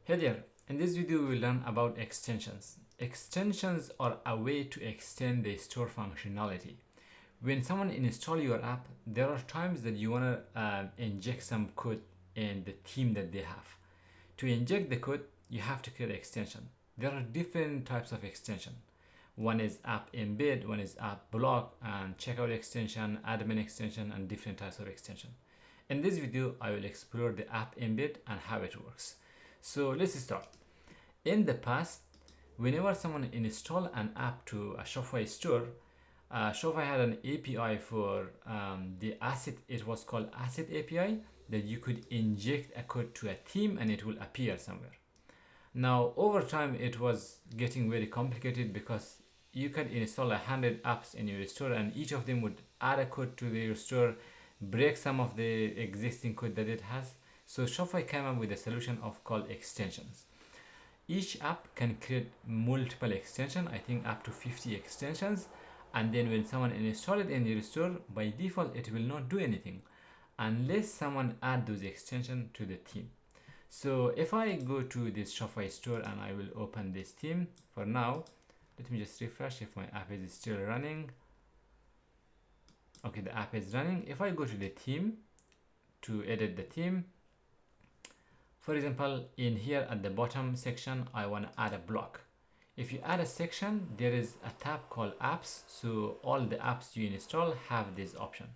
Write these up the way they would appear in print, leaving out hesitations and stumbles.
Hey there, in this video we will learn about extensions. Extensions are a way to extend the store functionality. When someone installs your app, there are times that you want to inject some code in the theme that they have. To inject the code, you have to create an extension. There are different types of extension. One is app embed, one is app block, and checkout extension, admin extension, and different types of extension. In this video, I will explore the app embed and how it works. So let's start. In the past, whenever someone install an app to a Shopify store, Shopify had an API for the asset. It was called asset API that you could inject a code to a theme and it will appear somewhere. Now, over time, it was getting very complicated because you can install 100 apps in your store and each of them would add a code to your store, break some of the existing code that it has. So Shopify came up with a solution of called extensions. Each app can create multiple extensions, I think up to 50 extensions, and then when someone installs it in your store, by default it will not do anything unless someone add those extensions to the theme. So if I go to this Shopify store and I will open this theme for now, let me just refresh if my app is still running. Okay, the app is running. If I go to the theme to edit the theme, for example, in here at the bottom section, I want to add a block. If you add a section, there is a tab called apps. So all the apps you install have this option.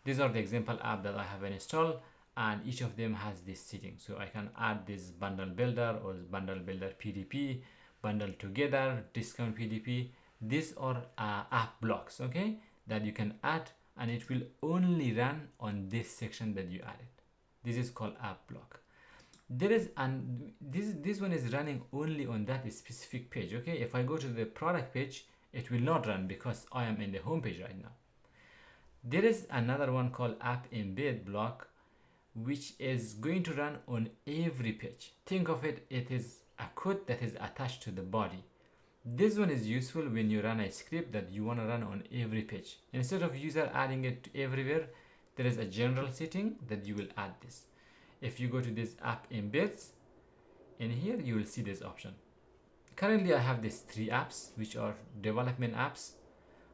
These are the example app that I have installed and each of them has this setting. So I can add this bundle builder or bundle builder PDP, bundle together, discount PDP. These are app blocks, okay, that you can add and it will only run on this section that you added. This is called app block. There is and this one is running only on that specific page. Okay, if I go to the product page, it will not run because I am in the home page right now. There is another one called app embed block, which is going to run on every page. Think of it, it is a code that is attached to the body. This one is useful when you run a script that you want to run on every page. Instead of user adding it everywhere, there is a general setting that you will add this. If you go to this app embeds, in here you will see this option. Currently I have these 3 apps which are development apps,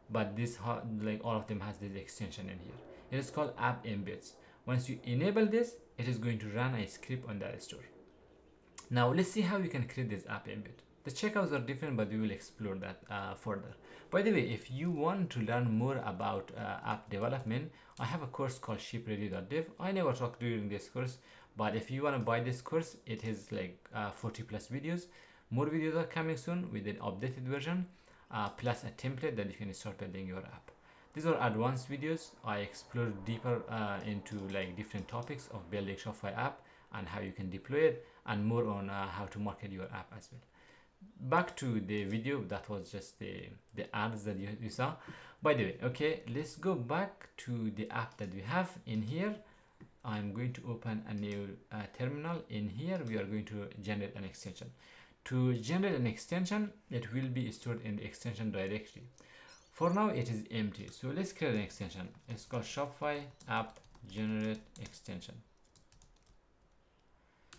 but this like all of them has this extension in here. It is called app embeds. Once you enable this, it is going to run a script on that store. Now let's see how we can create this app embed. The checkouts are different, but we will explore that further. By the way, if you want to learn more about app development, I have a course called shipready.dev. I never talked during this course, but if you want to buy this course, it is like 40 plus videos. More videos are coming soon with an updated version, plus a template that you can start building your app. These are advanced videos. I explore deeper into like different topics of building Shopify app and how you can deploy it, and more on how to market your app as well. Back to the video, that was just the ads that you saw. By the way, okay, let's go back to the app that we have in here. I'm going to open a new terminal. In here we are going to generate an extension. To generate an extension, it will be stored in the extension directory. For now it is empty, so let's create an extension. It's called Shopify app generate extension.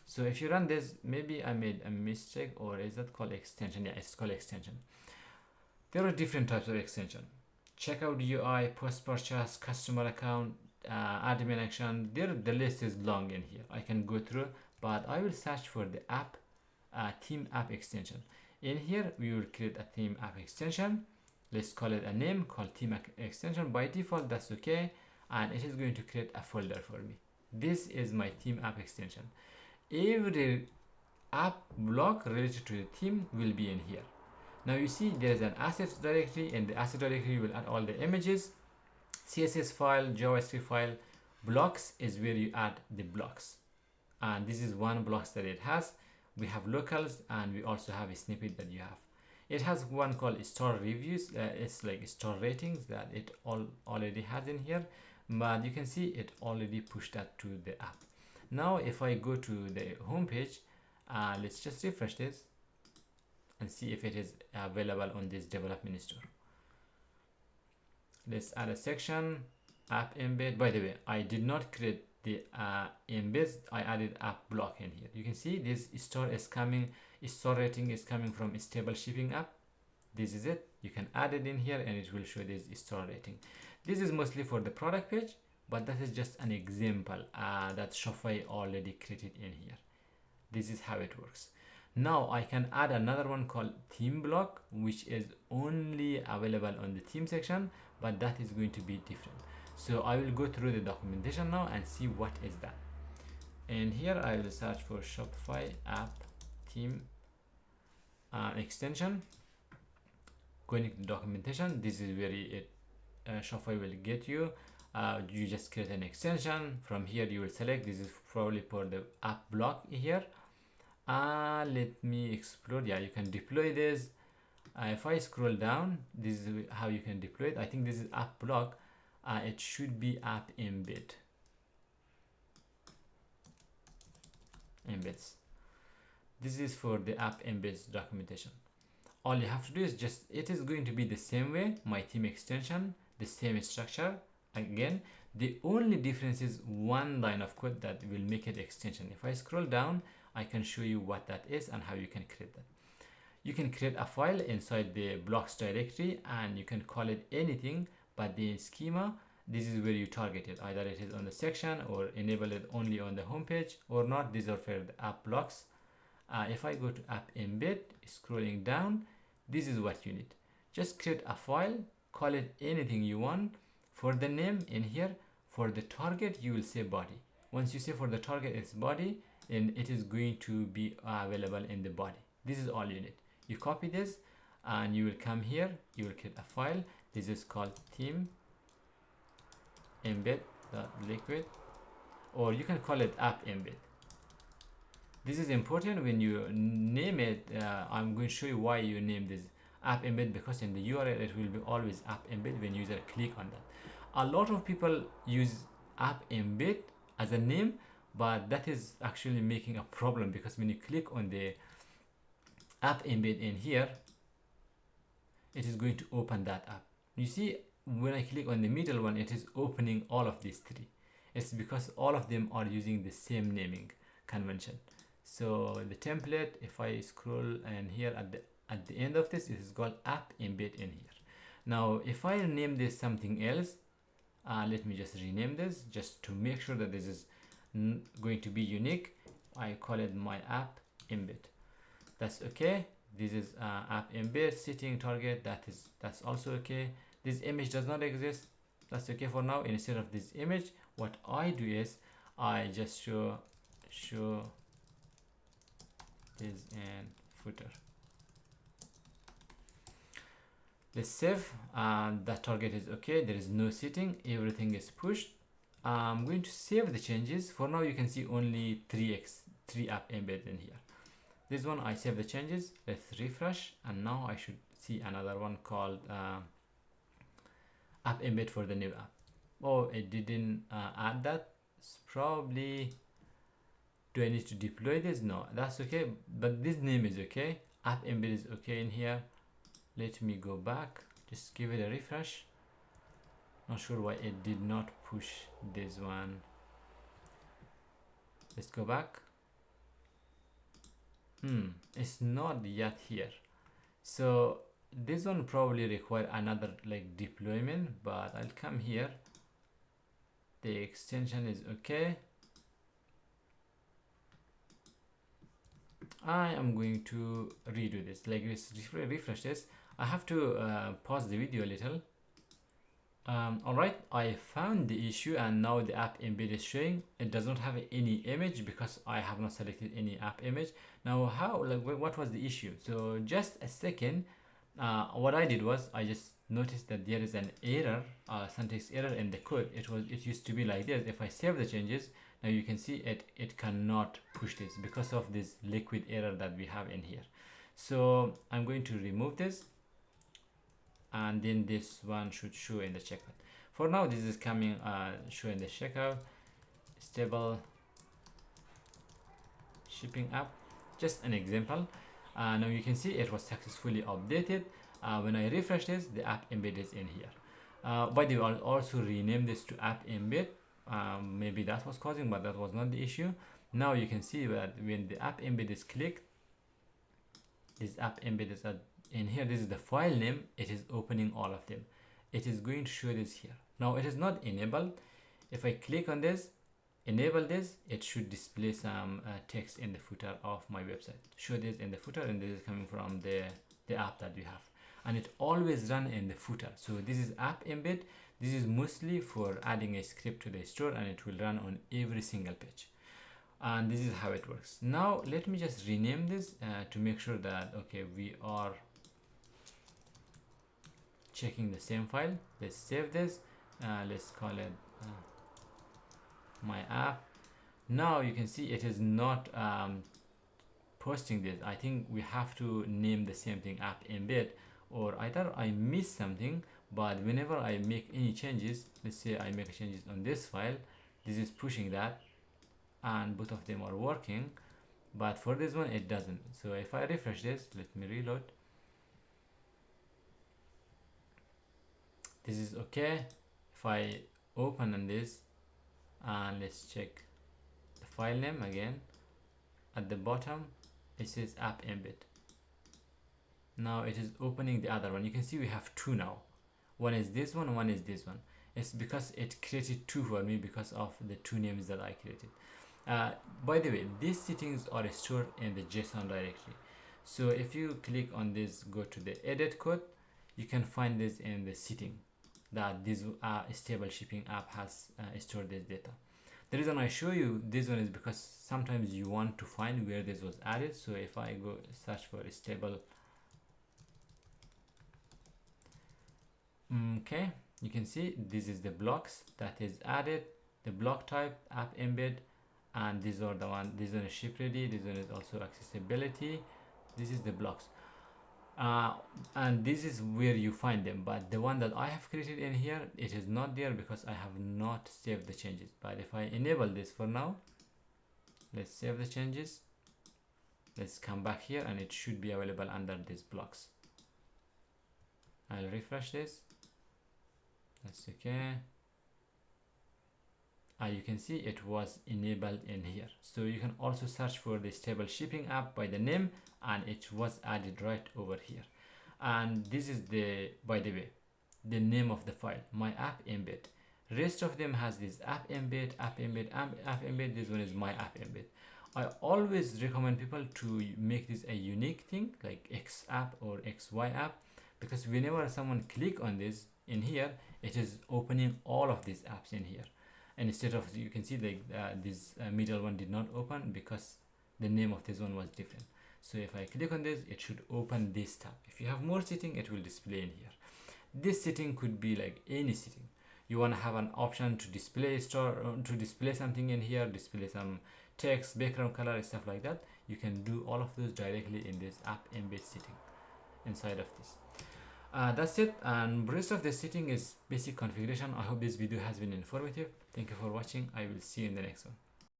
So if you run this, maybe I made a mistake, or is that called extension? Yeah, it's called extension. There are different types of extension: checkout UI, post purchase, customer account, admin action. The list is long in here. I can go through, but I will search for the app theme app extension. In here we will create a theme app extension. Let's call it a name called theme extension. By default that's okay, and it is going to create a folder for me. This is my theme app extension. Every app block related to the theme will be in here. Now you see there is an assets directory. In the asset directory you will add all the images, CSS file, JavaScript file. Blocks is where you add the blocks, and this is one blocks that it has. We have locals and we also have a snippet that you have. It has one called store reviews. It's like store ratings that it already has in here, but you can see it already pushed that to the app. Now if I go to the home page, let's just refresh this and see if it is available on this development store. Let's add a section, app embed. By the way, I did not create the embeds, I added app block in here. You can see this store is coming, store rating is coming from stable shipping app. This is it. You can add it in here and it will show this store rating. This is mostly for the product page, but that is just an example that Shopify already created in here. This is how it works. Now I can add another one called theme block, which is only available on the theme section, but that is going to be different. So I will go through the documentation now and see what is that. And here I will search for Shopify app theme extension. Going to the documentation, this is where Shopify will get you. You just create an extension. From here you will select, this is probably for the app block here. Let me explore. Yeah, you can deploy this. If I scroll down, this is how you can deploy it. I think this is app block. It should be app embeds. This is for the app embeds documentation. All you have to do is just, it is going to be the same way, my theme extension, the same structure. Again, the only difference is one line of code that will make it extension. If I scroll down, I can show you what that is and how you can create that. You can create a file inside the blocks directory and you can call it anything, but the schema, this is where you target it. Either it is on the section or enable it only on the home page or not. These are for the app blocks. If I go to app embed, scrolling down, this is what you need. Just create a file, call it anything you want. For the name in here, for the target, you will say body. Once you say for the target it's body, and it is going to be available in the body. This is all you need. You copy this and you will come here, you will create a file. This is called theme embed.liquid, or you can call it app embed. This is important when you name it. I'm going to show you why you name this app embed, because in the URL it will be always app embed when user click on that. A lot of people use app embed as a name, but that is actually making a problem, because when you click on the app embed in here, it is going to open that app. You see, when I click on the middle one, it is opening all of these three. It's because all of them are using the same naming convention. So the template, if I scroll and here at the end of this, it is called app embed in here. Now if I name this something else, let me just rename this just to make sure that this is going to be unique. I call it my app embed. That's okay. This is app embed setting target. That's also okay. This image does not exist. That's okay for now. Instead of this image, what I do is I just show this and footer. Let's save. The target is okay. There is no setting. Everything is pushed. I'm going to save the changes. For now, you can see only 3 app embed in here. This one I save the changes. Let's refresh, and now I should see another one called app embed for the new app. Oh, it didn't add that. It's probably, do I need to deploy this? No, that's okay, but this name is okay. App embed is okay in here. Let me go back, just give it a refresh. Not sure why it did not push this one. Let's go back. It's not yet here. So this one probably require another like deployment, but I'll come here. The extension is okay. I am going to redo this, like this, refresh this. I have to pause the video a little. Alright, I found the issue, and now the app embed is showing. It does not have any image because I have not selected any app image. Now how, like, what was the issue? So just a second, what I did was I just noticed that there is an error, syntax error in the code. It used to be like this. If I save the changes, now you can see it cannot push this because of this liquid error that we have in here. So I'm going to remove this, and then this one should show in the checkout. For now, this is coming show in the checkout. Stable shipping app, just an example. Now you can see it was successfully updated. When I refresh this, the app embed is in here. By the way, I'll also rename this to app embed maybe that was causing, but that was not the issue. Now you can see that when the app embed is clicked, this app embed is in here, this is the file name, it is opening all of them. It is going to show this here. Now it is not enabled. If I click on this, enable this, it should display some text in the footer of my website. Show this in the footer, and this is coming from the app that we have, and it always run in the footer. So this is app embed. This is mostly for adding a script to the store, and it will run on every single page. And this is how it works. Now let me just rename this to make sure that okay, we are checking the same file. Let's save this. Let's call it my app. Now you can see it is not posting this. I think we have to name the same thing, app embed, or either I missed something, but whenever I make any changes, let's say I make changes on this file, this is pushing that, and both of them are working, but for this one it doesn't. So if I refresh this, let me reload, this is okay. If I open on this, and let's check the file name again, at the bottom it says app embed. Now it is opening the other one. You can see we have two now. One is this one is this one. It's because it created two for me because of the two names that I created. By the way, these settings are stored in the JSON directory. So if you click on this, go to the edit code, you can find this in the setting that this stable shipping app has stored this data. The reason I show you this one is because sometimes you want to find where this was added. So if I go search for a stable, okay, you can see this is the blocks that is added, the block type, app embed, and these are the one. This one is ship ready, this one is also accessibility, this is the blocks, and this is where you find them. But the one that I have created in here, it is not there because I have not saved the changes. But if I enable this for now, let's save the changes, let's come back here, and it should be available under these blocks. I'll refresh this, that's okay. You can see it was enabled in here. So you can also search for the stable shipping app by the name, and it was added right over here. And this is the, by the way, the name of the file, my app embed. Rest of them has this app embed, app embed, app embed. This one is my app embed. I always recommend people to make this a unique thing like X app or XY app, because whenever someone click on this in here, it is opening all of these apps in here. And instead of, you can see this middle one did not open because the name of this one was different. So if I click on this, it should open this tab. If you have more setting, it will display in here. This setting could be like any setting. You want to have an option to display to display something in here, display some text, background color, stuff like that. You can do all of those directly in this app embed setting inside of this. That's it, and rest of the setting is basic configuration. I hope this video has been informative. Thank you for watching. I will see you in the next one.